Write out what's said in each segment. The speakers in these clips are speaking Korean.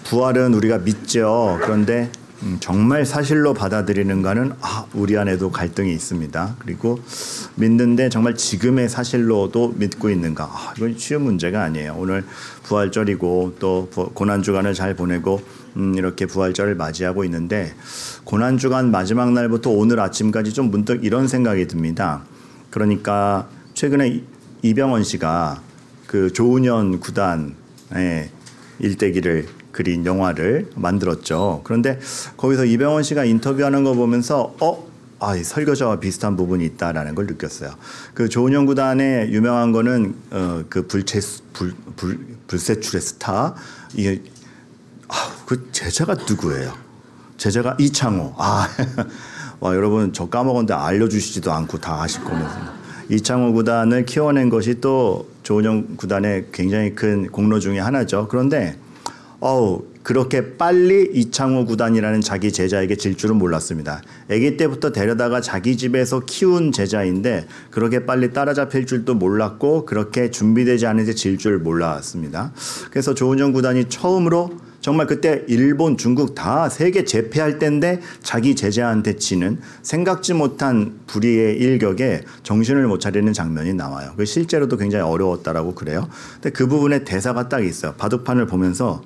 부활은 우리가 믿죠. 그런데 정말 사실로 받아들이는가는 우리 안에도 갈등이 있습니다. 그리고 믿는데 정말 지금의 사실로도 믿고 있는가? 이건 쉬운 문제가 아니에요. 오늘 부활절이고 또 고난주간을 잘 보내고 이렇게 부활절을 맞이하고 있는데 고난주간 마지막 날부터 오늘 아침까지 좀 문득 이런 생각이 듭니다. 그러니까 최근에 이병헌 씨가 그 조은현 구단의 일대기를 그린 영화를 만들었죠. 그런데 거기서 이병헌 씨가 인터뷰하는 거 보면서 이 설교자와 비슷한 부분이 있다라는 걸 느꼈어요. 그 조은현 구단의 유명한 거는 그 불세출의 스타 이게 그 제자가 누구예요? 제자가 이창호. 와, 여러분 저 까먹었는데 알려주시지도 않고 다 아실 거면서. 이창호 구단을 키워낸 것이 또 조은현 구단의 굉장히 큰 공로 중에 하나죠. 그런데 그렇게 빨리 이창호 구단이라는 자기 제자에게 질 줄은 몰랐습니다. 아기 때부터 데려다가 자기 집에서 키운 제자인데 그렇게 빨리 따라잡힐 줄도 몰랐고 그렇게 준비되지 않은 데 질 줄 몰랐습니다. 그래서 조은현 구단이 처음으로 정말 그때 일본, 중국 다 세계 제패할 때인데 자기 제자한테 치는 생각지 못한 불의의 일격에 정신을 못 차리는 장면이 나와요. 실제로도 굉장히 어려웠다라고 그래요. 근데 그 부분에 대사가 딱 있어요. 바둑판을 보면서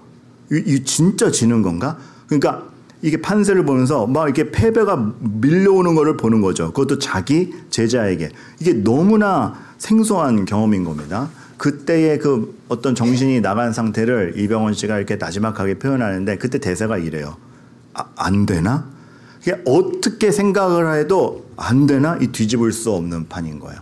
이 진짜 지는 건가? 그러니까 이게 판세를 보면서 막 이렇게 패배가 밀려오는 거를 보는 거죠. 그것도 자기 제자에게. 이게 너무나 생소한 경험인 겁니다. 그때의 그 어떤 정신이 나간 상태를 이병헌 씨가 이렇게 나지막하게 표현하는데 그때 대사가 이래요. 안 되나? 이게 어떻게 생각을 해도 안 되나? 이 뒤집을 수 없는 판인 거예요.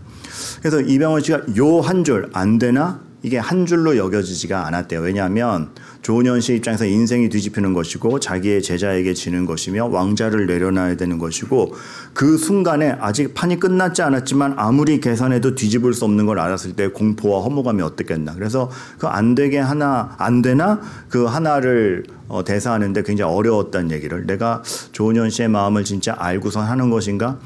그래서 이병헌 씨가 요 한 줄 안 되나? 이게 한 줄로 여겨지지가 않았대요. 왜냐하면 조은현 씨 입장에서 인생이 뒤집히는 것이고 자기의 제자에게 지는 것이며 왕자를 내려놔야 되는 것이고 그 순간에 아직 판이 끝났지 않았지만 아무리 계산해도 뒤집을 수 없는 걸 알았을 때 공포와 허무감이 어떻겠나. 그래서 그 안 되게 하나 안 되나 그 하나를 대사하는데 굉장히 어려웠다는 얘기를 내가 조은현 씨의 마음을 진짜 알고선 하는 것인가?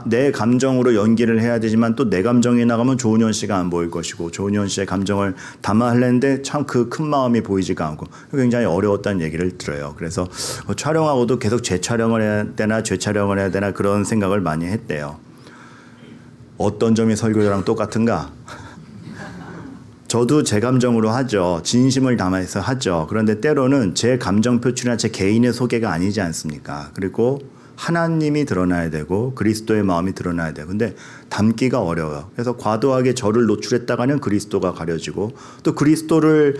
내 감정으로 연기를 해야 되지만 또 내 감정이 나가면 조은현 씨가 안 보일 것이고 조은현 씨의 감정을 담아하려는데 참 그 큰 마음이 보이지가 않고 굉장히 어려웠다는 얘기를 들어요. 그래서 촬영하고도 계속 재촬영을 해야 되나 재촬영을 해야 되나 그런 생각을 많이 했대요. 어떤 점이 설교자랑 똑같은가? 저도 제 감정으로 하죠. 진심을 담아서 하죠. 그런데 때로는 제 감정 표출이나 제 개인의 소개가 아니지 않습니까? 그리고 하나님이 드러나야 되고 그리스도의 마음이 드러나야 돼요. 근데 담기가 어려워요. 그래서 과도하게 저를 노출했다가는 그리스도가 가려지고 또 그리스도를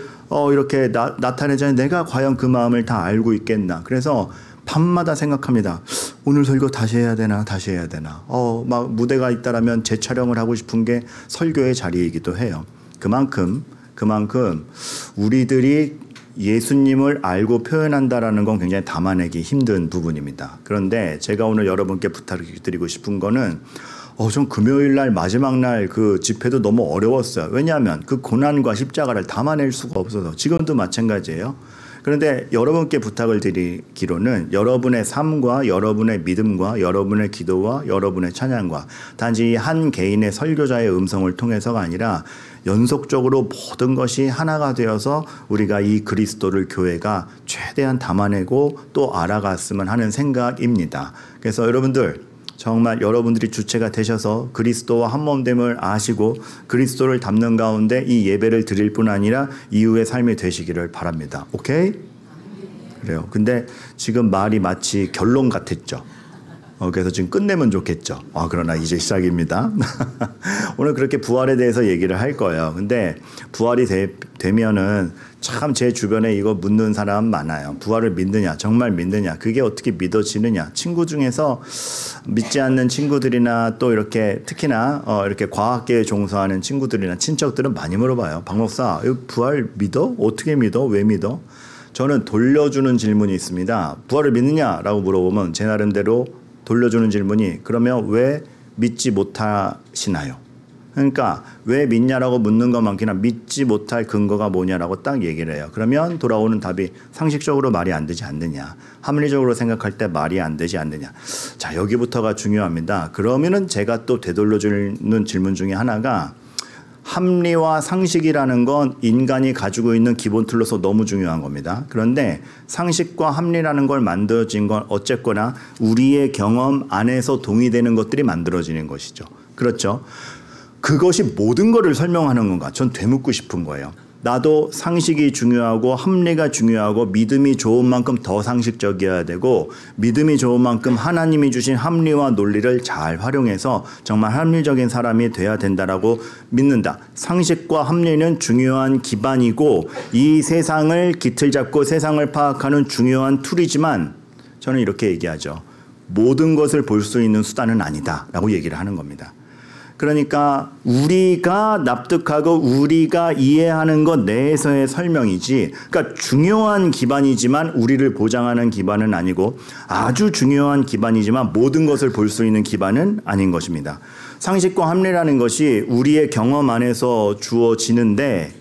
이렇게 나타내자니 내가 과연 그 마음을 다 알고 있겠나. 그래서 밤마다 생각합니다. 오늘 설교 다시 해야 되나 다시 해야 되나. 막 무대가 있다라면 재촬영을 하고 싶은 게 설교의 자리이기도 해요. 그만큼 우리들이 예수님을 알고 표현한다라는 건 굉장히 담아내기 힘든 부분입니다. 그런데 제가 오늘 여러분께 부탁드리고 싶은 거는 좀 금요일 날 마지막 날 그 집회도 너무 어려웠어요. 왜냐하면 그 고난과 십자가를 담아낼 수가 없어서 지금도 마찬가지예요. 그런데 여러분께 부탁을 드리기로는 여러분의 삶과 여러분의 믿음과 여러분의 기도와 여러분의 찬양과 단지 한 개인의 설교자의 음성을 통해서가 아니라 연속적으로 모든 것이 하나가 되어서 우리가 이 그리스도를 교회가 최대한 담아내고 또 알아갔으면 하는 생각입니다. 그래서 여러분들 정말 여러분들이 주체가 되셔서 그리스도와 한몸됨을 아시고 그리스도를 담는 가운데 이 예배를 드릴 뿐 아니라 이후의 삶이 되시기를 바랍니다. 오케이? 그래요. 근데 지금 말이 마치 결론 같았죠. 그래서 지금 끝내면 좋겠죠. 그러나 이제 시작입니다. 오늘 그렇게 부활에 대해서 얘기를 할 거예요. 근데 부활이 되면은 참 제 주변에 이거 묻는 사람 많아요. 부활을 믿느냐, 정말 믿느냐, 그게 어떻게 믿어지느냐. 친구 중에서 믿지 않는 친구들이나 또 이렇게 특히나 이렇게 과학계에 종사하는 친구들이나 친척들은 많이 물어봐요. 박 목사, 이거 부활 믿어? 어떻게 믿어? 왜 믿어? 저는 돌려주는 질문이 있습니다. 부활을 믿느냐라고 물어보면 제 나름대로 돌려주는 질문이 그러면 왜 믿지 못하시나요? 그러니까 왜 믿냐라고 묻는 것만큼이나 믿지 못할 근거가 뭐냐라고 딱 얘기를 해요. 그러면 돌아오는 답이 상식적으로 말이 안 되지 않느냐. 합리적으로 생각할 때 말이 안 되지 않느냐. 자, 여기부터가 중요합니다. 그러면은 제가 또 되돌려주는 질문 중에 하나가 합리와 상식이라는 건 인간이 가지고 있는 기본 틀로서 너무 중요한 겁니다. 그런데 상식과 합리라는 걸 만들어진 건 어쨌거나 우리의 경험 안에서 동의되는 것들이 만들어지는 것이죠. 그렇죠? 그것이 모든 것을 설명하는 건가? 전 되묻고 싶은 거예요. 나도 상식이 중요하고 합리가 중요하고 믿음이 좋은 만큼 더 상식적이어야 되고 믿음이 좋은 만큼 하나님이 주신 합리와 논리를 잘 활용해서 정말 합리적인 사람이 돼야 된다라고 믿는다. 상식과 합리는 중요한 기반이고 이 세상을 깃을 잡고 세상을 파악하는 중요한 툴이지만 저는 이렇게 얘기하죠. 모든 것을 볼 수 있는 수단은 아니다라고 얘기를 하는 겁니다. 그러니까 우리가 납득하고 우리가 이해하는 것 내에서의 설명이지, 그러니까 중요한 기반이지만 우리를 보장하는 기반은 아니고 아주 중요한 기반이지만 모든 것을 볼 수 있는 기반은 아닌 것입니다. 상식과 합리라는 것이 우리의 경험 안에서 주어지는데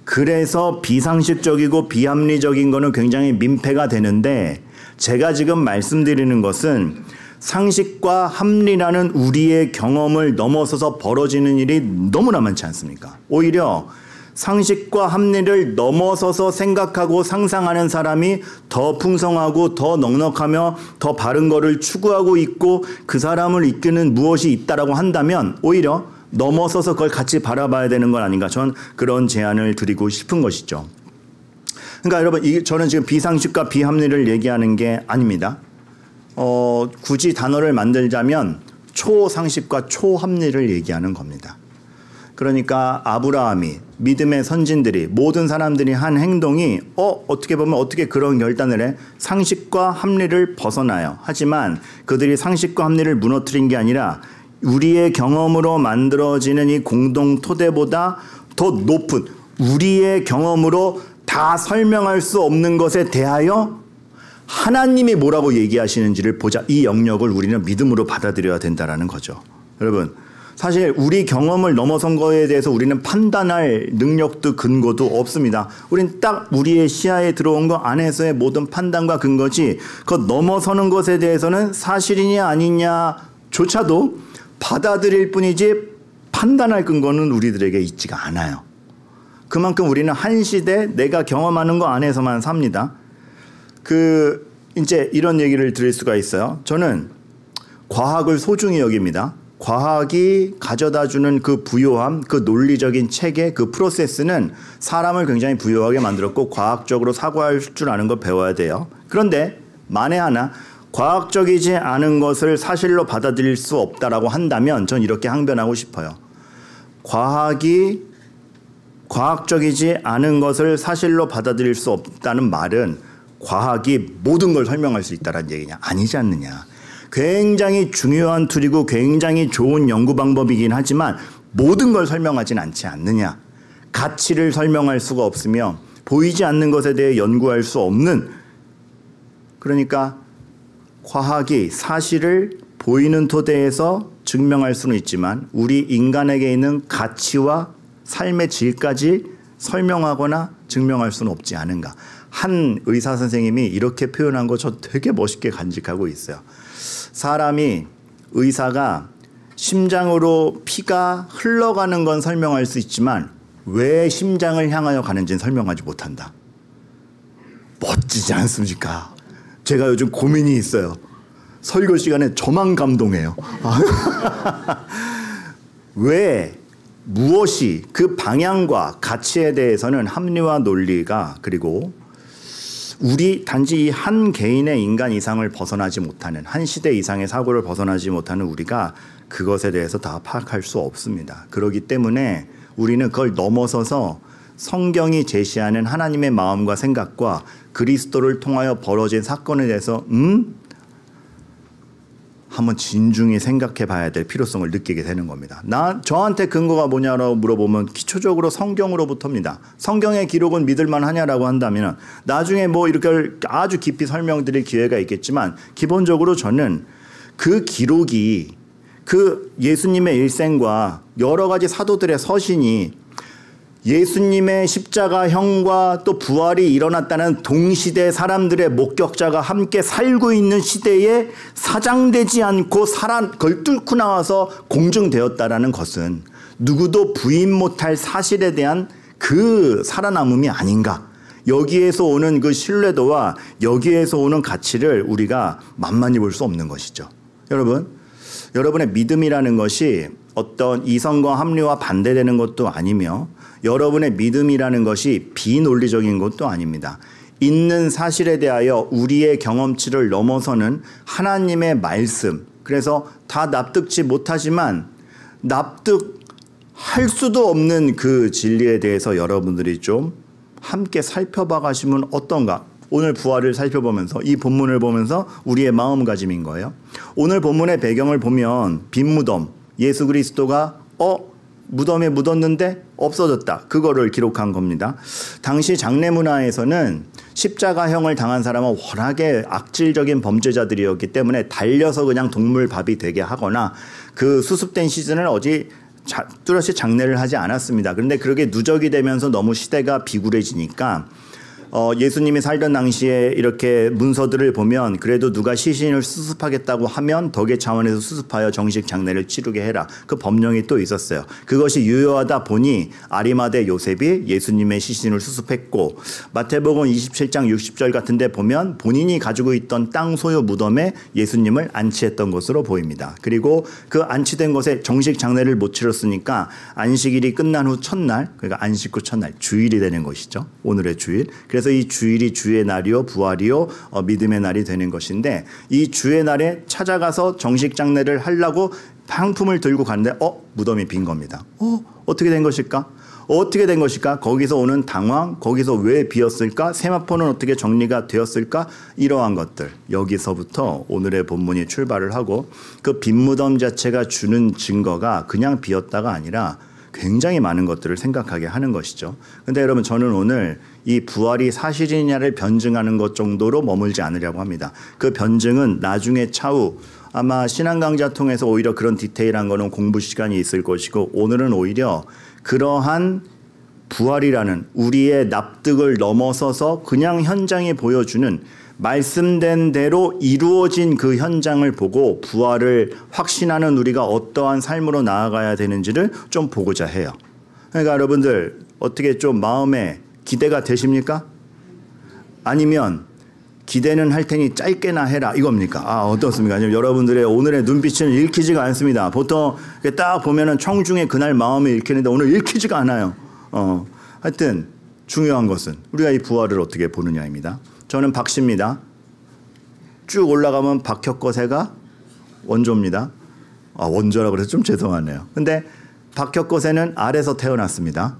그래서 비상식적이고 비합리적인 거는 굉장히 민폐가 되는데 제가 지금 말씀드리는 것은 상식과 합리라는 우리의 경험을 넘어서서 벌어지는 일이 너무나 많지 않습니까? 오히려 상식과 합리를 넘어서서 생각하고 상상하는 사람이 더 풍성하고 더 넉넉하며 더 바른 것을 추구하고 있고 그 사람을 이끄는 무엇이 있다라고 한다면 오히려 넘어서서 그걸 같이 바라봐야 되는 건 아닌가. 전 그런 제안을 드리고 싶은 것이죠. 그러니까 여러분, 저는 지금 비상식과 비합리를 얘기하는 게 아닙니다. 굳이 단어를 만들자면 초상식과 초합리를 얘기하는 겁니다. 그러니까 아브라함이 믿음의 선진들이 모든 사람들이 한 행동이 어떻게 보면 어떻게 그런 결단을 해? 상식과 합리를 벗어나요. 하지만 그들이 상식과 합리를 무너뜨린 게 아니라 우리의 경험으로 만들어지는 이 공동 토대보다 더 높은 우리의 경험으로 다 설명할 수 없는 것에 대하여 하나님이 뭐라고 얘기하시는지를 보자. 이 영역을 우리는 믿음으로 받아들여야 된다는 거죠. 여러분, 사실 우리 경험을 넘어선 거에 대해서 우리는 판단할 능력도 근거도 없습니다. 우리는 딱 우리의 시야에 들어온 것 안에서의 모든 판단과 근거지 그것 넘어서는 것에 대해서는 사실이냐 아니냐조차도 받아들일 뿐이지 판단할 근거는 우리들에게 있지가 않아요. 그만큼 우리는 한 시대 내가 경험하는 거 안에서만 삽니다. 이제 이런 얘기를 드릴 수가 있어요. 저는 과학을 소중히 여깁니다. 과학이 가져다주는 그 부요함, 그 논리적인 체계, 그 프로세스는 사람을 굉장히 부요하게 만들었고 과학적으로 사고할 줄 아는 걸 배워야 돼요. 그런데 만에 하나 과학적이지 않은 것을 사실로 받아들일 수 없다라고 한다면 전 이렇게 항변하고 싶어요. 과학적이지 않은 것을 사실로 받아들일 수 없다는 말은 과학이 모든 걸 설명할 수 있다는 얘기냐? 아니지 않느냐. 굉장히 중요한 툴이고 굉장히 좋은 연구 방법이긴 하지만 모든 걸 설명하진 않지 않느냐. 가치를 설명할 수가 없으며 보이지 않는 것에 대해 연구할 수 없는, 그러니까 과학이 사실을 보이는 토대에서 증명할 수는 있지만 우리 인간에게 있는 가치와 삶의 질까지 설명하거나 증명할 수는 없지 않은가. 한 의사 선생님이 이렇게 표현한 거 저 되게 멋있게 간직하고 있어요. 의사가 심장으로 피가 흘러가는 건 설명할 수 있지만 왜 심장을 향하여 가는지는 설명하지 못한다. 멋지지 않습니까? 제가 요즘 고민이 있어요. 설교 시간에 저만 감동해요. 왜, 무엇이, 그 방향과 가치에 대해서는 합리와 논리가, 그리고 우리 단지 이 한 개인의 인간 이상을 벗어나지 못하는, 한 시대 이상의 사고를 벗어나지 못하는 우리가 그것에 대해서 다 파악할 수 없습니다. 그렇기 때문에 우리는 그걸 넘어서서 성경이 제시하는 하나님의 마음과 생각과 그리스도를 통하여 벌어진 사건에 대해서 한번 진중히 생각해 봐야 될 필요성을 느끼게 되는 겁니다. 저한테 근거가 뭐냐라고 물어보면 기초적으로 성경으로부터입니다. 성경의 기록은 믿을만 하냐라고 한다면 나중에 뭐 이렇게 아주 깊이 설명드릴 기회가 있겠지만 기본적으로 저는 그 기록이 그 예수님의 일생과 여러 가지 사도들의 서신이 예수님의 십자가형과 또 부활이 일어났다는 동시대 사람들의 목격자가 함께 살고 있는 시대에 사장되지 않고 그걸 뚫고 나와서 공증되었다라는 것은 누구도 부인 못할 사실에 대한 그 살아남음이 아닌가. 여기에서 오는 그 신뢰도와 여기에서 오는 가치를 우리가 만만히 볼 수 없는 것이죠. 여러분의 믿음이라는 것이 어떤 이성과 합리와 반대되는 것도 아니며 여러분의 믿음이라는 것이 비논리적인 것도 아닙니다. 있는 사실에 대하여 우리의 경험치를 넘어서는 하나님의 말씀. 그래서 다 납득지 못하지만 납득할 수도 없는 그 진리에 대해서 여러분들이 좀 함께 살펴봐 가시면 어떤가. 오늘 부활을 살펴보면서 이 본문을 보면서 우리의 마음가짐인 거예요. 오늘 본문의 배경을 보면 빈 무덤, 예수 그리스도가 무덤에 묻었는데 없어졌다. 그거를 기록한 겁니다. 당시 장례 문화에서는 십자가형을 당한 사람은 워낙에 악질적인 범죄자들이었기 때문에 달려서 그냥 동물밥이 되게 하거나 그 수습된 시즌을 뚜렷이 장례를 하지 않았습니다. 그런데 그렇게 누적이 되면서 너무 시대가 비굴해지니까 예수님이 살던 당시에 이렇게 문서들을 보면 그래도 누가 시신을 수습하겠다고 하면 덕의 차원에서 수습하여 정식 장례를 치르게 해라. 그 법령이 또 있었어요. 그것이 유효하다 보니 아리마대 요셉이 예수님의 시신을 수습했고 마태복음 27장 60절 같은 데 보면 본인이 가지고 있던 땅 소유 무덤에 예수님을 안치했던 것으로 보입니다. 그리고 그 안치된 곳에 정식 장례를 못 치렀으니까 안식일이 끝난 후 첫날, 그러니까 안식 후 첫날, 주일이 되는 것이죠. 오늘의 주일. 그래서 이 주일이 주의 날이요 부활이요 믿음의 날이 되는 것인데 이 주의 날에 찾아가서 정식 장례를 하려고 상품을 들고 갔는데 무덤이 빈 겁니다. 어떻게 된 것일까? 어떻게 된 것일까? 거기서 오는 당황, 거기서 왜 비었을까? 세마포는 어떻게 정리가 되었을까? 이러한 것들. 여기서부터 오늘의 본문이 출발을 하고 그 빈 무덤 자체가 주는 증거가 그냥 비었다가 아니라 굉장히 많은 것들을 생각하게 하는 것이죠. 그런데 여러분 저는 오늘 이 부활이 사실이냐를 변증하는 것 정도로 머물지 않으려고 합니다. 그 변증은 나중에 차후 아마 신앙 강좌 통해서 오히려 그런 디테일한 거는 공부 시간이 있을 것이고 오늘은 오히려 그러한 부활이라는 우리의 납득을 넘어서서 그냥 현장에 보여주는 말씀된 대로 이루어진 그 현장을 보고 부활을 확신하는 우리가 어떠한 삶으로 나아가야 되는지를 좀 보고자 해요. 그러니까 여러분들 어떻게 좀 마음에 기대가 되십니까? 아니면 기대는 할 테니 짧게나 해라 이겁니까? 어떻습니까? 아니면 여러분들의 오늘의 눈빛은 읽히지가 않습니다. 보통 딱 보면은 청중에 그날 마음이 읽히는데 오늘 읽히지가 않아요. 하여튼 중요한 것은 우리가 이 부활을 어떻게 보느냐입니다. 저는 박씨입니다. 쭉 올라가면 박혁거세가 원조입니다. 원조라고 그래서 좀 죄송하네요. 근데 박혁거세는 아래서 태어났습니다.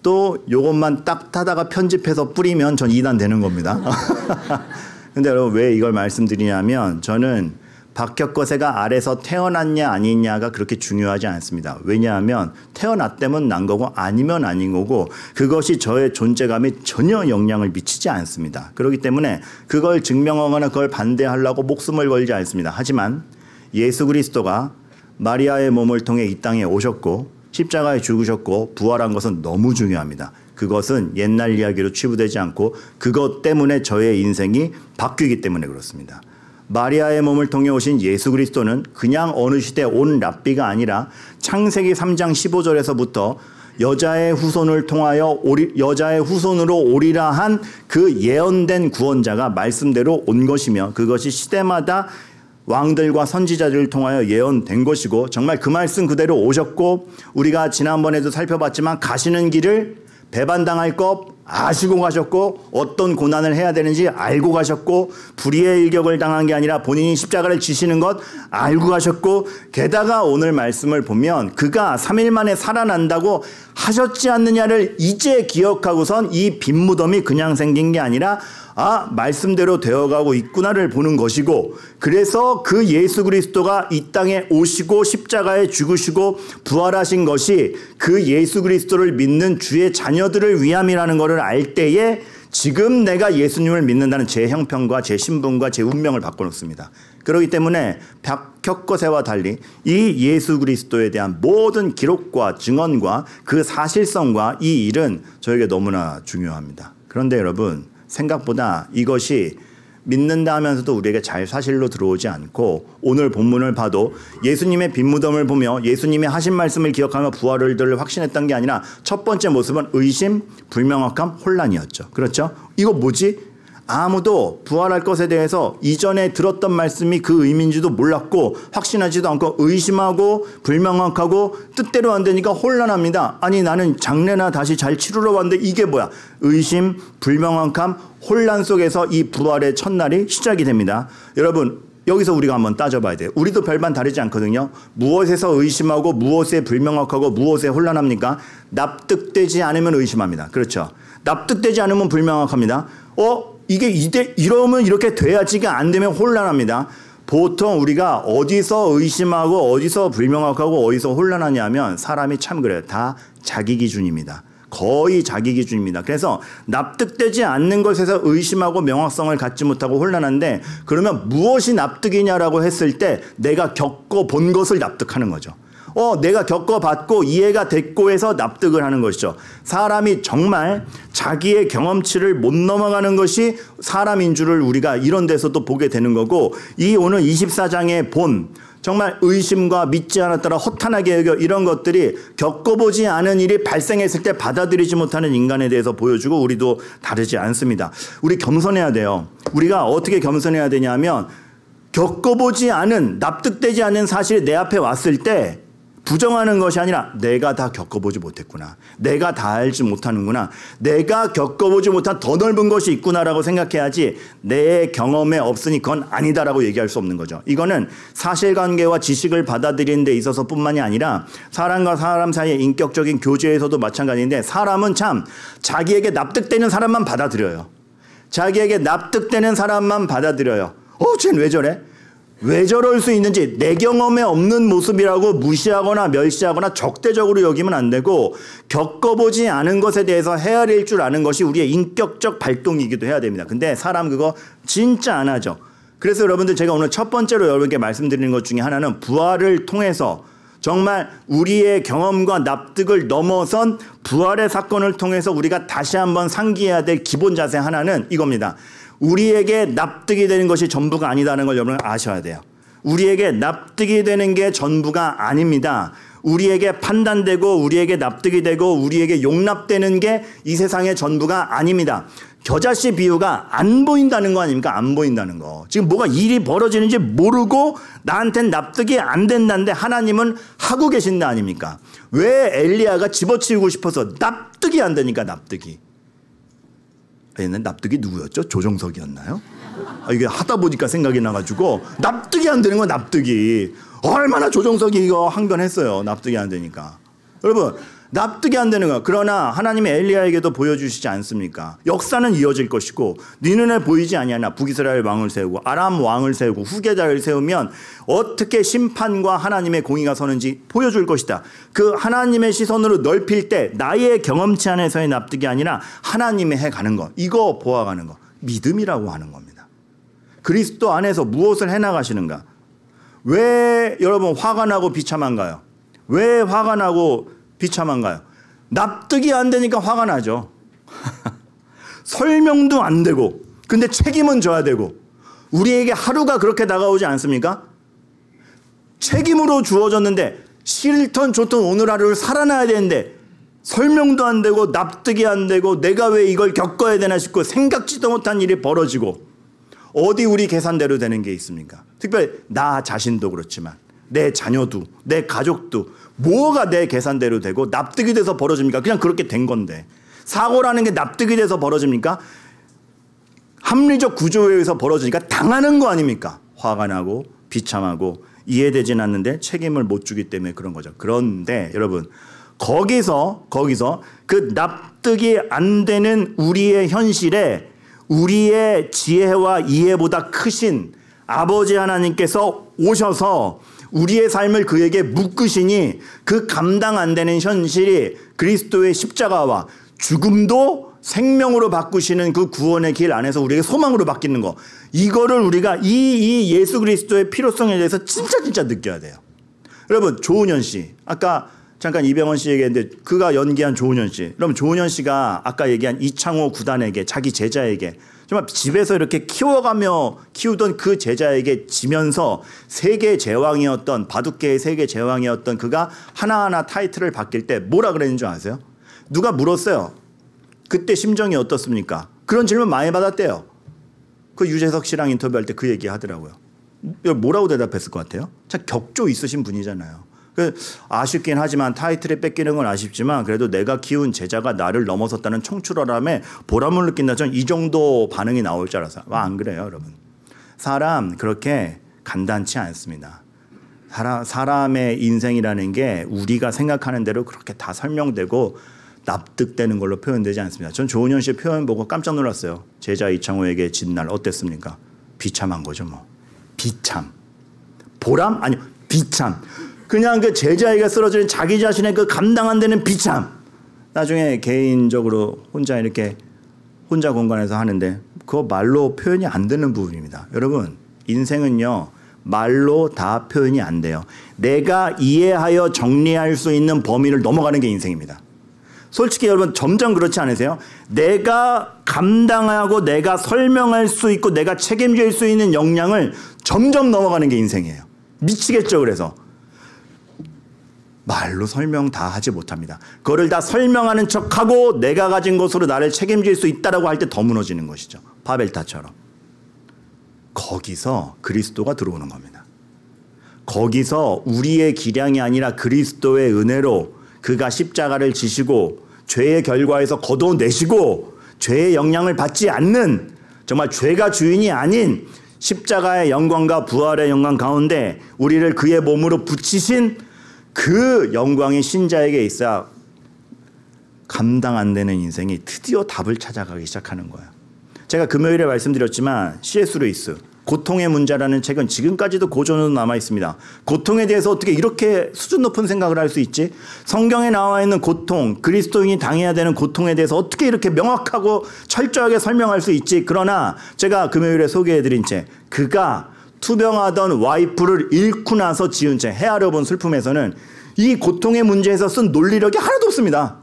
또 요것만 딱 타다가 편집해서 뿌리면 전 2단 되는 겁니다. 근데 여러분 왜 이걸 말씀드리냐면 저는 박혁거세가 아래서 태어났냐 아니냐가 그렇게 중요하지 않습니다. 왜냐하면 태어났다면 난 거고 아니면 아닌 거고 그것이 저의 존재감에 전혀 영향을 미치지 않습니다. 그렇기 때문에 그걸 증명하거나 그걸 반대하려고 목숨을 걸지 않습니다. 하지만 예수 그리스도가 마리아의 몸을 통해 이 땅에 오셨고 십자가에 죽으셨고 부활한 것은 너무 중요합니다. 그것은 옛날 이야기로 치부되지 않고 그것 때문에 저의 인생이 바뀌기 때문에 그렇습니다. 마리아의 몸을 통해 오신 예수 그리스도는 그냥 어느 시대 온 랍비가 아니라 창세기 3장 15절에서부터 여자의 후손을 통하여 여자의 후손으로 오리라 한 그 예언된 구원자가 말씀대로 온 것이며 그것이 시대마다 왕들과 선지자들을 통하여 예언된 것이고 정말 그 말씀 그대로 오셨고 우리가 지난번에도 살펴봤지만 가시는 길을 배반당할 것 아시고 가셨고 어떤 고난을 해야 되는지 알고 가셨고 불의의 일격을 당한 게 아니라 본인이 십자가를 지시는 것 알고 가셨고 게다가 오늘 말씀을 보면 그가 3일 만에 살아난다고 하셨지 않느냐를 이제 기억하고선 이 빈 무덤이 그냥 생긴 게 아니라 말씀대로 되어가고 있구나를 보는 것이고 그래서 그 예수 그리스도가 이 땅에 오시고 십자가에 죽으시고 부활하신 것이 그 예수 그리스도를 믿는 주의 자녀들을 위함이라는 것을 알 때에 지금 내가 예수님을 믿는다는 제 형편과 제 신분과 제 운명을 바꿔놓습니다. 그렇기 때문에 박혁거세와 달리 이 예수 그리스도에 대한 모든 기록과 증언과 그 사실성과 이 일은 저에게 너무나 중요합니다. 그런데 여러분 생각보다 이것이 믿는다 하면서도 우리에게 잘 사실로 들어오지 않고 오늘 본문을 봐도 예수님의 빈무덤을 보며 예수님이 하신 말씀을 기억하며 부활을 확신했던 게 아니라 첫 번째 모습은 의심, 불명확함, 혼란이었죠. 그렇죠? 이거 뭐지? 아무도 부활할 것에 대해서 이전에 들었던 말씀이 그 의미인지도 몰랐고 확신하지도 않고 의심하고 불명확하고 뜻대로 안 되니까 혼란합니다. 아니 나는 장례나 다시 잘 치르러 왔는데 이게 뭐야? 의심, 불명확함, 혼란 속에서 이 부활의 첫날이 시작이 됩니다. 여러분 여기서 우리가 한번 따져봐야 돼요. 우리도 별반 다르지 않거든요. 무엇에서 의심하고 무엇에 불명확하고 무엇에 혼란합니까? 납득되지 않으면 의심합니다. 그렇죠? 납득되지 않으면 불명확합니다. 이게 이러면 이렇게 돼야지가 안 되면 혼란합니다. 보통 우리가 어디서 의심하고 어디서 불명확하고 어디서 혼란하냐면 사람이 참 그래요. 다 자기 기준입니다. 거의 자기 기준입니다. 그래서 납득되지 않는 것에서 의심하고 명확성을 갖지 못하고 혼란한데 그러면 무엇이 납득이냐라고 했을 때 내가 겪어본 것을 납득하는 거죠. 내가 겪어봤고 이해가 됐고 해서 납득을 하는 것이죠. 사람이 정말 자기의 경험치를 못 넘어가는 것이 사람인 줄을 우리가 이런 데서도 보게 되는 거고 이 오늘 24장의 본 정말 의심과 믿지 않았더라 허탄하게 여겨 이런 것들이 겪어보지 않은 일이 발생했을 때 받아들이지 못하는 인간에 대해서 보여주고 우리도 다르지 않습니다. 우리 겸손해야 돼요. 우리가 어떻게 겸손해야 되냐면 겪어보지 않은 납득되지 않는 사실이 내 앞에 왔을 때 부정하는 것이 아니라 내가 다 겪어보지 못했구나. 내가 다 알지 못하는구나. 내가 겪어보지 못한 더 넓은 것이 있구나라고 생각해야지 내 경험에 없으니 그건 아니다라고 얘기할 수 없는 거죠. 이거는 사실관계와 지식을 받아들이는 데 있어서 뿐만이 아니라 사람과 사람 사이의 인격적인 교제에서도 마찬가지인데 사람은 참 자기에게 납득되는 사람만 받아들여요. 자기에게 납득되는 사람만 받아들여요. 쟤는 왜 저래? 왜 저럴 수 있는지 내 경험에 없는 모습이라고 무시하거나 멸시하거나 적대적으로 여기면 안 되고 겪어보지 않은 것에 대해서 헤아릴 줄 아는 것이 우리의 인격적 발동이기도 해야 됩니다. 근데 사람 그거 진짜 안 하죠. 그래서 여러분들 제가 오늘 첫 번째로 여러분께 말씀드리는 것 중에 하나는 부활을 통해서 정말 우리의 경험과 납득을 넘어선 부활의 사건을 통해서 우리가 다시 한번 상기해야 될 기본 자세 하나는 이겁니다. 우리에게 납득이 되는 것이 전부가 아니다는 걸 여러분 아셔야 돼요. 우리에게 납득이 되는 게 전부가 아닙니다. 우리에게 판단되고 우리에게 납득이 되고 우리에게 용납되는 게 이 세상의 전부가 아닙니다. 겨자씨 비유가 안 보인다는 거 아닙니까? 안 보인다는 거. 지금 뭐가 일이 벌어지는지 모르고 나한테는 납득이 안 된다는데 하나님은 하고 계신다 아닙니까? 왜 엘리야가 집어치우고 싶어서 납득이 안 되니까 납득이. 옛날 납득이 누구였죠? 조정석이었나요? 이게 하다 보니까 생각이 나가지고 납득이 안 되는 건 납득이 얼마나 조정석이 이거 항변했어요. 납득이 안 되니까. 여러분 납득이 안 되는 거야. 그러나 하나님이 엘리야에게도 보여주시지 않습니까? 역사는 이어질 것이고 네 눈에 보이지 아니하나 북이스라엘 왕을 세우고 아람 왕을 세우고 후계자를 세우면 어떻게 심판과 하나님의 공의가 서는지 보여줄 것이다. 그 하나님의 시선으로 넓힐 때 나의 경험치 안에서의 납득이 아니라 하나님의 해가는 것. 이거 보아가는 것. 믿음이라고 하는 겁니다. 그리스도 안에서 무엇을 해나가시는가? 왜 여러분 화가 나고 비참한가요? 왜 화가 나고 비참한가요? 납득이 안 되니까 화가 나죠. 설명도 안 되고 근데 책임은 져야 되고 우리에게 하루가 그렇게 다가오지 않습니까? 책임으로 주어졌는데 싫던 좋던 오늘 하루를 살아나야 되는데 설명도 안 되고 납득이 안 되고 내가 왜 이걸 겪어야 되나 싶고 생각지도 못한 일이 벌어지고 어디 우리 계산대로 되는 게 있습니까? 특별히 나 자신도 그렇지만 내 자녀도 내 가족도 뭐가 내 계산대로 되고 납득이 돼서 벌어집니까? 그냥 그렇게 된 건데 사고라는 게 납득이 돼서 벌어집니까? 합리적 구조에 의해서 벌어지니까 당하는 거 아닙니까? 화가 나고 비참하고 이해되진 않는데 책임을 못 주기 때문에 그런 거죠. 그런데 여러분 거기서 그 납득이 안 되는 우리의 현실에 우리의 지혜와 이해보다 크신 아버지 하나님께서 오셔서 우리의 삶을 그에게 묶으시니 그 감당 안 되는 현실이 그리스도의 십자가와 죽음도 생명으로 바꾸시는 그 구원의 길 안에서 우리에게 소망으로 바뀌는 거. 이거를 우리가 이 예수 그리스도의 필요성에 대해서 진짜 느껴야 돼요. 여러분 조은현 씨 아까 잠깐 이병헌 씨 얘기했는데 그가 연기한 조은현 씨. 그럼 조은현 씨가 아까 얘기한 이창호 구단에게 자기 제자에게 정말 집에서 이렇게 키워가며 키우던 그 제자에게 지면서 세계 제왕이었던 바둑계의 세계 제왕이었던 그가 하나하나 타이틀을 바뀔 때 뭐라 그랬는 줄 아세요? 누가 물었어요. 그때 심정이 어떻습니까? 그런 질문 많이 받았대요. 그 유재석 씨랑 인터뷰할 때 그 얘기 하더라고요. 뭐라고 대답했을 것 같아요? 참 격조 있으신 분이잖아요. 아쉽긴 하지만 타이틀에 뺏기는 건 아쉽지만 그래도 내가 키운 제자가 나를 넘어섰다는 청출어람에 보람을 느낀다. 전 이 정도 반응이 나올 줄 알았어요. 안 그래요, 여러분. 사람 그렇게 간단치 않습니다. 사람의 인생이라는 게 우리가 생각하는 대로 그렇게 다 설명되고 납득되는 걸로 표현되지 않습니다. 전 조은현 씨의 표현 보고 깜짝 놀랐어요. 제자 이창호에게 진 날 어땠습니까? 비참한 거죠, 뭐. 비참. 보람? 아니요, 비참. 그냥 그 제자에게 쓰러지는 자기 자신의 그 감당 안 되는 비참. 나중에 개인적으로 혼자 이렇게 혼자 공간에서 하는데 그거 말로 표현이 안 되는 부분입니다. 여러분, 인생은요, 말로 다 표현이 안 돼요. 내가 이해하여 정리할 수 있는 범위를 넘어가는 게 인생입니다. 솔직히 여러분 점점 그렇지 않으세요? 내가 감당하고 내가 설명할 수 있고 내가 책임질 수 있는 역량을 점점 넘어가는 게 인생이에요. 미치겠죠. 그래서 말로 설명 다 하지 못합니다. 그거를 다 설명하는 척하고 내가 가진 것으로 나를 책임질 수 있다라고 할 때 더 무너지는 것이죠. 바벨탑처럼. 거기서 그리스도가 들어오는 겁니다. 거기서 우리의 기량이 아니라 그리스도의 은혜로 그가 십자가를 지시고 죄의 결과에서 거둬내시고 죄의 영향을 받지 않는 정말 죄가 주인이 아닌 십자가의 영광과 부활의 영광 가운데 우리를 그의 몸으로 붙이신 그 영광이 신자에게 있어야 감당 안 되는 인생이 드디어 답을 찾아가기 시작하는 거예요. 제가 금요일에 말씀드렸지만 C.S. 루이스 고통의 문제라는 책은 지금까지도 고전으로 남아 있습니다. 고통에 대해서 어떻게 이렇게 수준 높은 생각을 할 수 있지? 성경에 나와 있는 고통, 그리스도인이 당해야 되는 고통에 대해서 어떻게 이렇게 명확하고 철저하게 설명할 수 있지? 그러나 제가 금요일에 소개해드린 책, 그가 투병하던 와이프를 잃고 나서 지은 책, 헤아려 본 슬픔에서는 이 고통의 문제에서 쓴 논리력이 하나도 없습니다.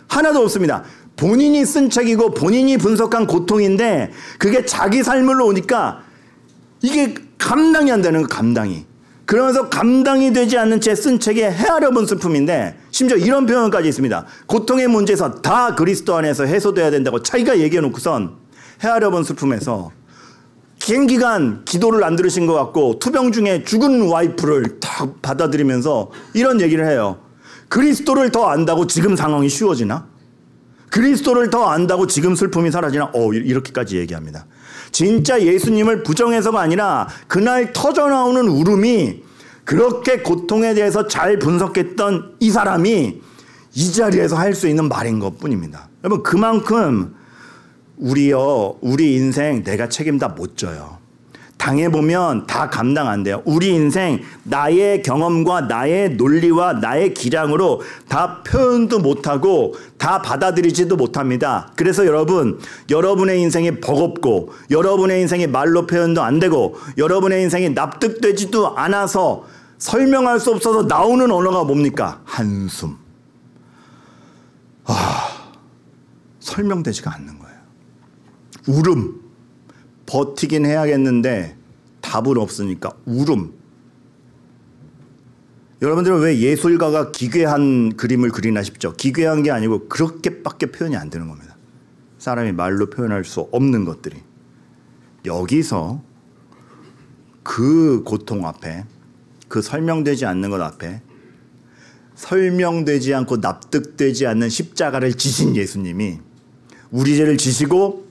하나도 없습니다. 본인이 쓴 책이고 본인이 분석한 고통인데 그게 자기 삶으로 오니까 이게 감당이 안 되는 거, 감당이. 그러면서 감당이 되지 않는 채 쓴 책이 헤아려 본 슬픔인데 심지어 이런 표현까지 있습니다. 고통의 문제에서 다 그리스도 안에서 해소돼야 된다고 자기가 얘기해 놓고선 헤아려 본 슬픔에서 긴 기간 기도를 안 들으신 것 같고 투병 중에 죽은 와이프를 딱 받아들이면서 이런 얘기를 해요. 그리스도를 더 안다고 지금 상황이 쉬워지나? 그리스도를 더 안다고 지금 슬픔이 사라지나? 이렇게까지 얘기합니다. 진짜 예수님을 부정해서가 아니라 그날 터져나오는 울음이 그렇게 고통에 대해서 잘 분석했던 이 사람이 이 자리에서 할 수 있는 말인 것뿐입니다. 여러분 그만큼 우리 인생 내가 책임 다 못 져요. 당해보면 다 감당 안 돼요. 우리 인생 나의 경험과 나의 논리와 나의 기량으로 다 표현도 못하고 다 받아들이지도 못합니다. 그래서 여러분의 인생이 버겁고 여러분의 인생이 말로 표현도 안 되고 여러분의 인생이 납득되지도 않아서 설명할 수 없어서 나오는 언어가 뭡니까? 한숨. 설명되지가 않는 거예요. 울음. 버티긴 해야겠는데 답은 없으니까 울음. 여러분들은 왜 예술가가 기괴한 그림을 그리나 싶죠? 기괴한 게 아니고 그렇게밖에 표현이 안 되는 겁니다. 사람이 말로 표현할 수 없는 것들이. 여기서 그 고통 앞에, 그 설명되지 않는 것 앞에 설명되지 않고 납득되지 않는 십자가를 지신 예수님이 우리 죄를 지시고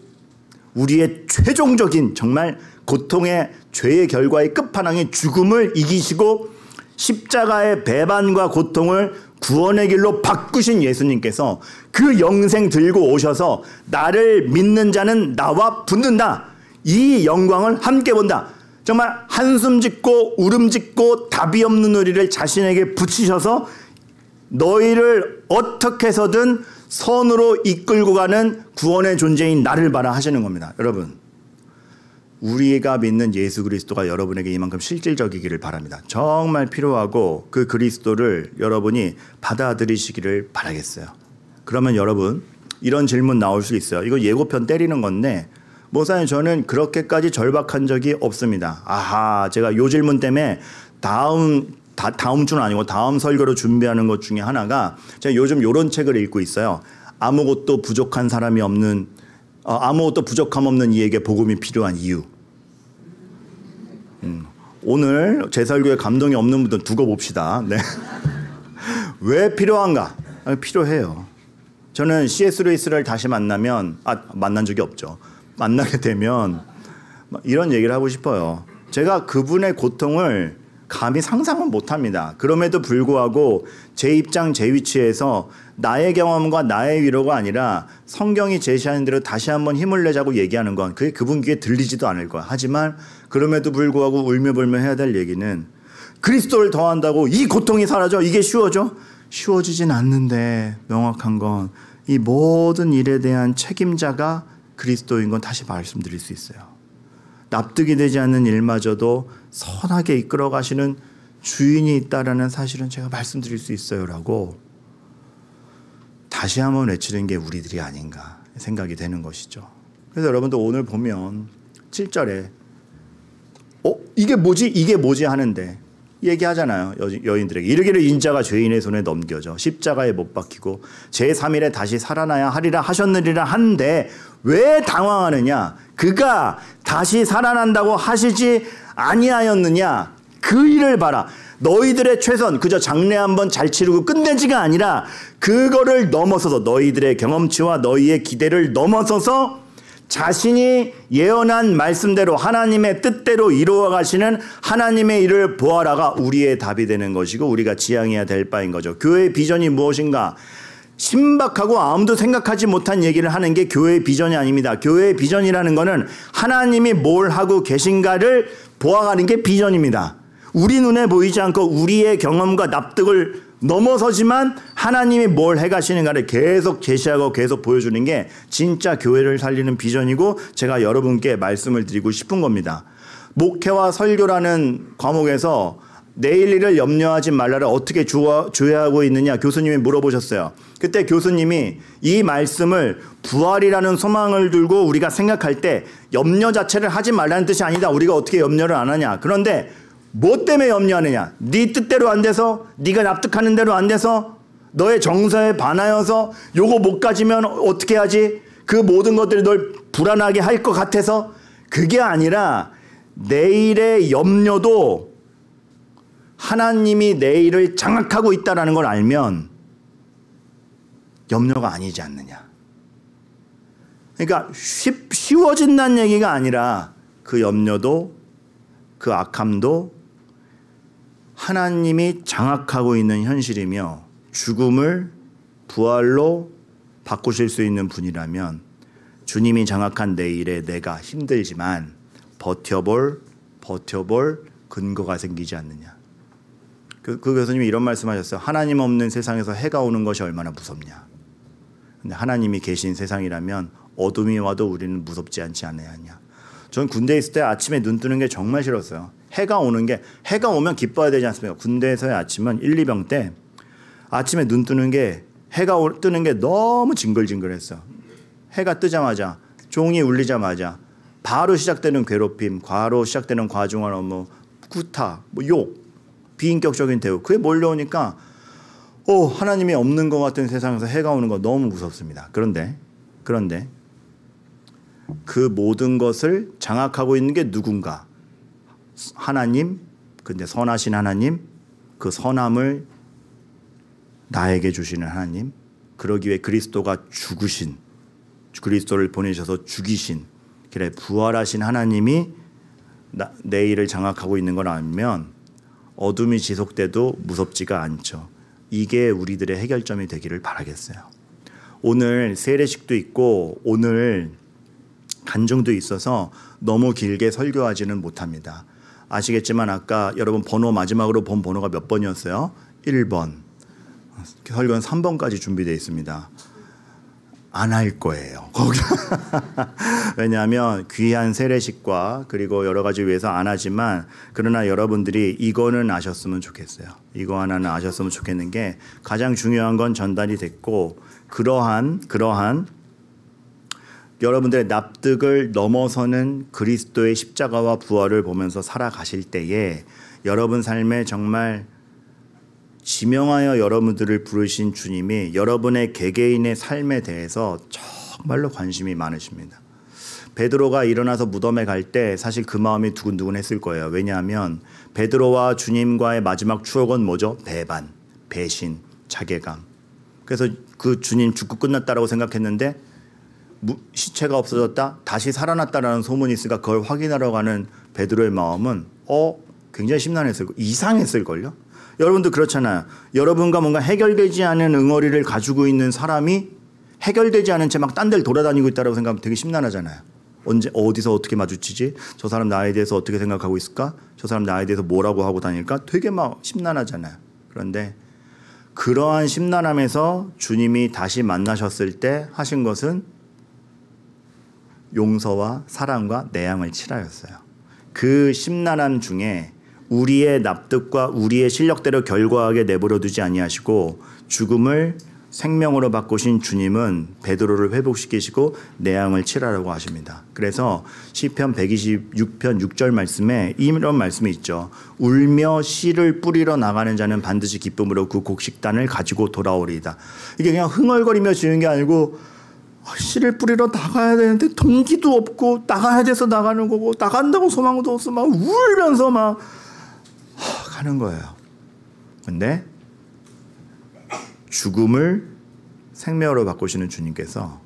우리의 최종적인 정말 고통의 죄의 결과의 끝판왕의 죽음을 이기시고 십자가의 배반과 고통을 구원의 길로 바꾸신 예수님께서 그 영생 들고 오셔서 나를 믿는 자는 나와 붙는다. 이 영광을 함께 본다. 정말 한숨 짓고 울음 짓고 답이 없는 우리를 자신에게 붙이셔서 너희를 어떻게 해서든 선으로 이끌고 가는 구원의 존재인 나를 봐라 하시는 겁니다. 여러분, 우리가 믿는 예수 그리스도가 여러분에게 이만큼 실질적이기를 바랍니다. 정말 필요하고 그 그리스도를 여러분이 받아들이시기를 바라겠어요. 그러면 여러분 이런 질문 나올 수 있어요. 이거 예고편 때리는 건데 목사님 저는 그렇게까지 절박한 적이 없습니다. 아하, 제가 요 질문 때문에 다음 주는 아니고 다음 설교로 준비하는 것 중에 하나가 제가 요즘 요런 책을 읽고 있어요. 아무것도 부족한 사람이 없는 아무것도 부족함 없는 이에게 복음이 필요한 이유. 오늘 제 설교에 감동이 없는 분들 두고 봅시다. 네. 왜 필요한가? 필요해요. 저는 C.S. 루이스를 다시 만나면 만난 적이 없죠. 만나게 되면 이런 얘기를 하고 싶어요. 제가 그분의 고통을 감히 상상은 못합니다. 그럼에도 불구하고 제 입장 제 위치에서 나의 경험과 나의 위로가 아니라 성경이 제시하는 대로 다시 한번 힘을 내자고 얘기하는 건 그게 그분 귀에 들리지도 않을 거야. 하지만 그럼에도 불구하고 울며불며 해야 될 얘기는 그리스도를 더한다고 이 고통이 사라져? 이게 쉬워져? 쉬워지진 않는데 명확한 건 이 모든 일에 대한 책임자가 그리스도인 건 다시 말씀드릴 수 있어요. 납득이 되지 않는 일마저도 선하게 이끌어 가시는 주인이 있다라는 사실은 제가 말씀드릴 수 있어요라고 다시 한번 외치는 게 우리들이 아닌가 생각이 되는 것이죠. 그래서 여러분도 오늘 보면 7절에 이게 뭐지 하는데 얘기하잖아요. 여인들에게 이르기를 인자가 죄인의 손에 넘겨져 십자가에 못 박히고 제3일에 다시 살아나야 하리라 하셨느니라 한데 왜 당황하느냐? 그가 다시 살아난다고 하시지 아니하였느냐? 그 일을 봐라. 너희들의 최선 그저 장례 한번 잘 치르고 끝내지가 아니라 그거를 넘어서서 너희들의 경험치와 너희의 기대를 넘어서서 자신이 예언한 말씀대로 하나님의 뜻대로 이루어 가시는 하나님의 일을 보아라가 우리의 답이 되는 것이고 우리가 지향해야 될 바인 거죠. 교회의 비전이 무엇인가? 신박하고 아무도 생각하지 못한 얘기를 하는 게 교회의 비전이 아닙니다. 교회의 비전이라는 것은 하나님이 뭘 하고 계신가를 보아가는 게 비전입니다. 우리 눈에 보이지 않고 우리의 경험과 납득을 넘어서지만 하나님이 뭘 해가시는가를 계속 제시하고 계속 보여주는 게 진짜 교회를 살리는 비전이고 제가 여러분께 말씀을 드리고 싶은 겁니다. 목회와 설교라는 과목에서 내일 일을 염려하지 말라를 어떻게 주의하고 있느냐 교수님이 물어보셨어요. 그때 교수님이 이 말씀을 부활이라는 소망을 들고 우리가 생각할 때 염려 자체를 하지 말라는 뜻이 아니다. 우리가 어떻게 염려를 안 하냐. 그런데 뭐 때문에 염려하느냐? 네 뜻대로 안 돼서, 네가 납득하는 대로 안 돼서, 너의 정서에 반하여서 요거 못 가지면 어떻게 하지? 그 모든 것들이 널 불안하게 할 것 같아서. 그게 아니라 내일의 염려도 하나님이 내일을 장악하고 있다는 걸 알면 염려가 아니지 않느냐. 그러니까 쉬워진다는 얘기가 아니라 그 염려도 그 악함도 하나님이 장악하고 있는 현실이며 죽음을 부활로 바꾸실 수 있는 분이라면 주님이 장악한 내일에 내가 힘들지만 버텨볼 근거가 생기지 않느냐. 그 교수님이 이런 말씀하셨어요. 하나님 없는 세상에서 해가 오는 것이 얼마나 무섭냐. 근데 하나님이 계신 세상이라면 어둠이 와도 우리는 무섭지 않지 않느냐. 전 군대에 있을 때 아침에 눈 뜨는 게 정말 싫었어요. 해가 오면 기뻐야 되지 않습니까? 군대에서의 아침은 1, 2병 때 아침에 눈 뜨는 게 해가 뜨는 게 너무 징글징글했어. 해가 뜨자마자 종이 울리자마자 바로 시작되는 괴롭힘, 바로 시작되는 과중한 업무, 구타, 욕, 비인격적인 대우 그게 몰려오니까 하나님이 없는 것 같은 세상에서 해가 오는 거 너무 무섭습니다. 그런데 그 모든 것을 장악하고 있는 게 누군가? 하나님, 근데 선하신 하나님, 그 선함을 나에게 주시는 하나님, 그러기 위해 그리스도가 죽으신, 그리스도를 보내셔서 죽이신, 그래 부활하신 하나님이 내일을 장악하고 있는 걸 알면 어둠이 지속돼도 무섭지가 않죠. 이게 우리들의 해결점이 되기를 바라겠어요. 오늘 세례식도 있고 오늘 간증도 있어서 너무 길게 설교하지는 못합니다. 아시겠지만 아까 여러분 번호 마지막으로 본 번호가 몇 번이었어요? 1번. 설교는 3번까지 준비되어 있습니다. 안 할 거예요. 거기 왜냐하면 귀한 세례식과 그리고 여러 가지 위해서 안 하지만 그러나 여러분들이 이거는 아셨으면 좋겠어요. 이거 하나는 아셨으면 좋겠는 게 가장 중요한 건 전달이 됐고 그러한 여러분들의 납득을 넘어서는 그리스도의 십자가와 부활을 보면서 살아가실 때에 여러분 삶에 정말 지명하여 여러분들을 부르신 주님이 여러분의 개개인의 삶에 대해서 정말로 관심이 많으십니다. 베드로가 일어나서 무덤에 갈 때 사실 그 마음이 두근두근했을 거예요. 왜냐하면 베드로와 주님과의 마지막 추억은 뭐죠? 배반, 배신, 자괴감. 그래서 그 주님 죽고 끝났다라고 생각했는데 시체가 없어졌다, 다시 살아났다라는 소문이 있으니까 그걸 확인하러 가는 베드로의 마음은 굉장히 심란했을 거예요. 이상했을걸요. 여러분도 그렇잖아요. 여러분과 뭔가 해결되지 않은 응어리를 가지고 있는 사람이 해결되지 않은 채 막 딴 데를 돌아다니고 있다고 생각하면 되게 심란하잖아요. 언제 어디서 어떻게 마주치지? 저 사람 나에 대해서 어떻게 생각하고 있을까? 저 사람 나에 대해서 뭐라고 하고 다닐까? 되게 막 심란하잖아요. 그런데 그러한 심란함에서 주님이 다시 만나셨을 때 하신 것은 용서와 사랑과 내양을 칠하였어요. 그 심란함 중에 우리의 납득과 우리의 실력대로 결과하게 내버려 두지 아니하시고 죽음을 생명으로 바꾸신 주님은 베드로를 회복시키시고 내양을 칠하라고 하십니다. 그래서 시편 126편 6절 말씀에 이런 말씀이 있죠. 울며 씨를 뿌리러 나가는 자는 반드시 기쁨으로 그 곡식단을 가지고 돌아오리이다. 이게 그냥 흥얼거리며 지는 게 아니고 씨를 뿌리러 나가야 되는데 동기도 없고 나가야 돼서 나가는 거고 나간다고 소망도 없어 막 울면서 막 가는 거예요. 근데 죽음을 생명으로 바꾸시는 주님께서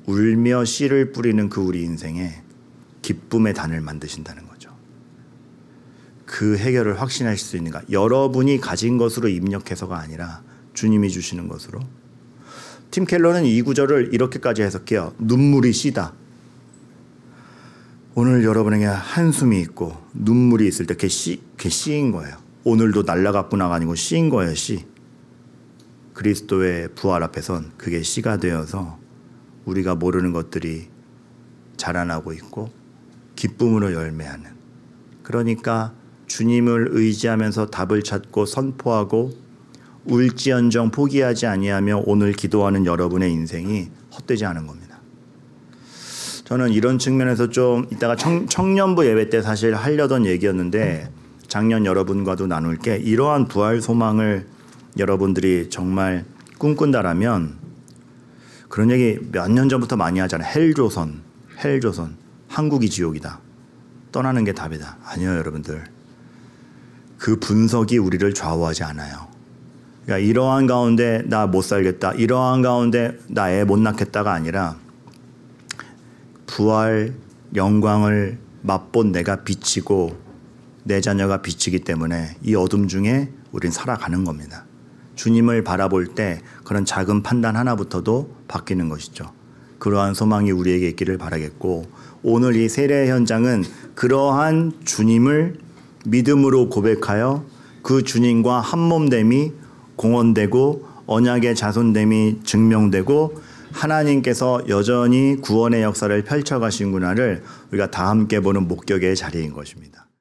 울며 씨를 뿌리는 그 우리 인생에 기쁨의 단을 만드신다는 거죠. 그 해결을 확신하실 수 있는가? 여러분이 가진 것으로 입력해서가 아니라 주님이 주시는 것으로. 팀 켈러는 이 구절을 이렇게까지 해석해요. 눈물이 씨다. 오늘 여러분에게 한숨이 있고 눈물이 있을 때 그게 씨인 거예요. 오늘도 날라갔구나가 아니고 씨인 거예요. 씨. 그리스도의 부활 앞에선 그게 씨가 되어서 우리가 모르는 것들이 자라나고 있고 기쁨으로 열매하는. 그러니까 주님을 의지하면서 답을 찾고 선포하고 울지언정 포기하지 아니하며 오늘 기도하는 여러분의 인생이 헛되지 않은 겁니다. 저는 이런 측면에서 좀 이따가 청년부 예배 때 사실 하려던 얘기였는데 작년 여러분과도 나눌 게 이러한 부활 소망을 여러분들이 정말 꿈꾼다라면 그런 얘기 몇 년 전부터 많이 하잖아요. 헬조선, 한국이 지옥이다. 떠나는 게 답이다. 아니요, 여러분들. 그 분석이 우리를 좌우하지 않아요. 그러니까 이러한 가운데 나 못 살겠다. 이러한 가운데 나 애 못 낳겠다가 아니라 부활 영광을 맛본 내가 비치고 내 자녀가 비치기 때문에 이 어둠 중에 우린 살아가는 겁니다. 주님을 바라볼 때 그런 작은 판단 하나부터도 바뀌는 것이죠. 그러한 소망이 우리에게 있기를 바라겠고 오늘 이 세례 현장은 그러한 주님을 믿음으로 고백하여 그 주님과 한몸됨이 공언되고 언약의 자손됨이 증명되고 하나님께서 여전히 구원의 역사를 펼쳐가신구나를 우리가 다 함께 보는 목격의 자리인 것입니다.